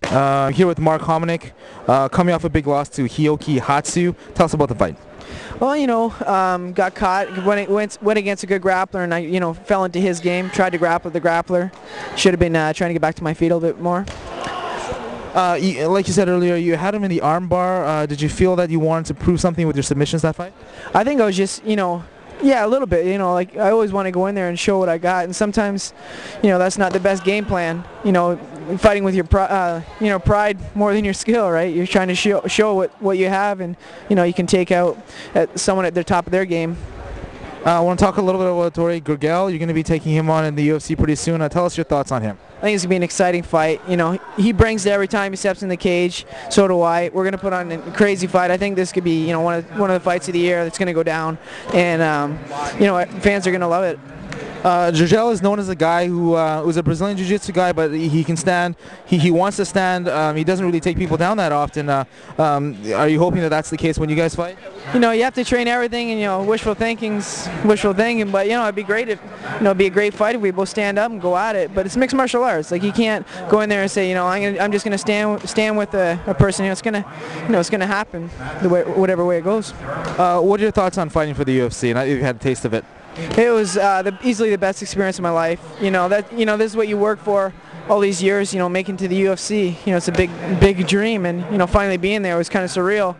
Here with Mark Hominick, coming off a big loss to Hioki Hatsu. Tell us about the fight. Well, got caught, went against a good grappler, and I, fell into his game, tried to grapple the grappler. Should have been trying to get back to my feet a little bit more. Like you said earlier, you had him in the armbar. Did you feel that you wanted to prove something with your submissions that fight? I think I was just, yeah, a little bit. Like I always want to go in there and show what I got, and sometimes, that's not the best game plan. Fighting with your pride more than your skill, right? You're trying to show what you have, and you can take out someone at the top of their game. I want to talk a little bit about Tori Gurgel. You're going to be taking him on in the UFC pretty soon. Tell us your thoughts on him. I think it's going to be an exciting fight. He brings it every time he steps in the cage. So do I. We're going to put on a crazy fight. I think this could be, one of the fights of the year that's going to go down, and fans are going to love it. Gurgel is known as a guy who was a Brazilian Jiu-Jitsu guy, but he can stand. He wants to stand. He doesn't really take people down that often. Are you hoping that that's the case when you guys fight? You have to train everything, and wishful thinking. But it'd be great if it'd be a great fight if we both stand up and go at it. But it's mixed martial arts. Like you can't go in there and say, I'm just gonna stand with a person. It's gonna happen whatever way it goes. What are your thoughts on fighting for the UFC? Now you've had a taste of it. It was easily the best experience of my life. This is what you work for all these years. Making to the UFC. It's a big dream, and finally being there was kind of surreal.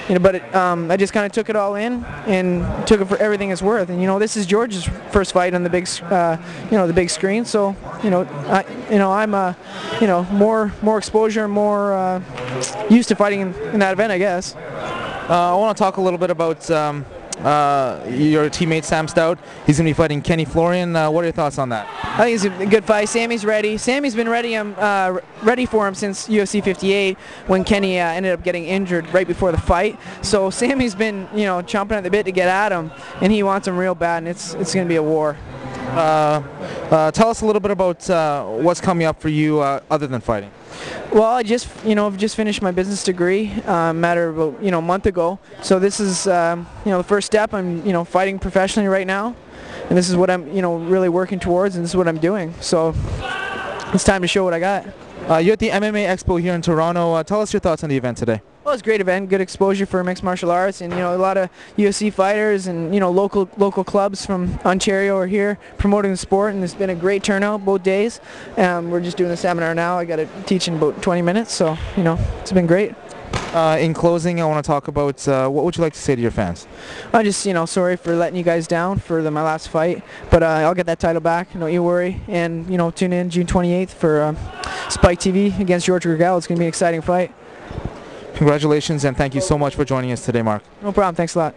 But I just kind of took it all in and took it for everything it's worth. And this is George's first fight on the big, the big screen. So I'm more exposure, more used to fighting in that event, I guess. I want to talk a little bit about your teammate Sam Stout. He's going to be fighting Kenny Florian. What are your thoughts on that? I think it's a good fight. Sammy's ready. Sammy's been ready for him since UFC 58 when Kenny ended up getting injured right before the fight. So Sammy's been chomping at the bit to get at him, and he wants him real bad, and it's going to be a war. Tell us a little bit about what's coming up for you other than fighting. Well, I just finished my business degree matter of about a month ago. So this is the first step. I'm fighting professionally right now, and this is what I'm really working towards, and this is what I'm doing. So it's time to show what I got. You're at the MMA Expo here in Toronto. Tell us your thoughts on the event today. Well, it's a great event, good exposure for mixed martial arts, and a lot of UFC fighters and local livers from Ontario are here promoting the sport, and it's been a great turnout both days. We're just doing the seminar now. I got to teach in about 20 minutes, so it's been great. In closing, I want to talk about what would you like to say to your fans? I'm just sorry for letting you guys down for my last fight, but I'll get that title back. Don't you worry, and tune in June 28th for Spike TV against George Gurgel. It's going to be an exciting fight. Congratulations, and thank you so much for joining us today, Mark. No problem. Thanks a lot.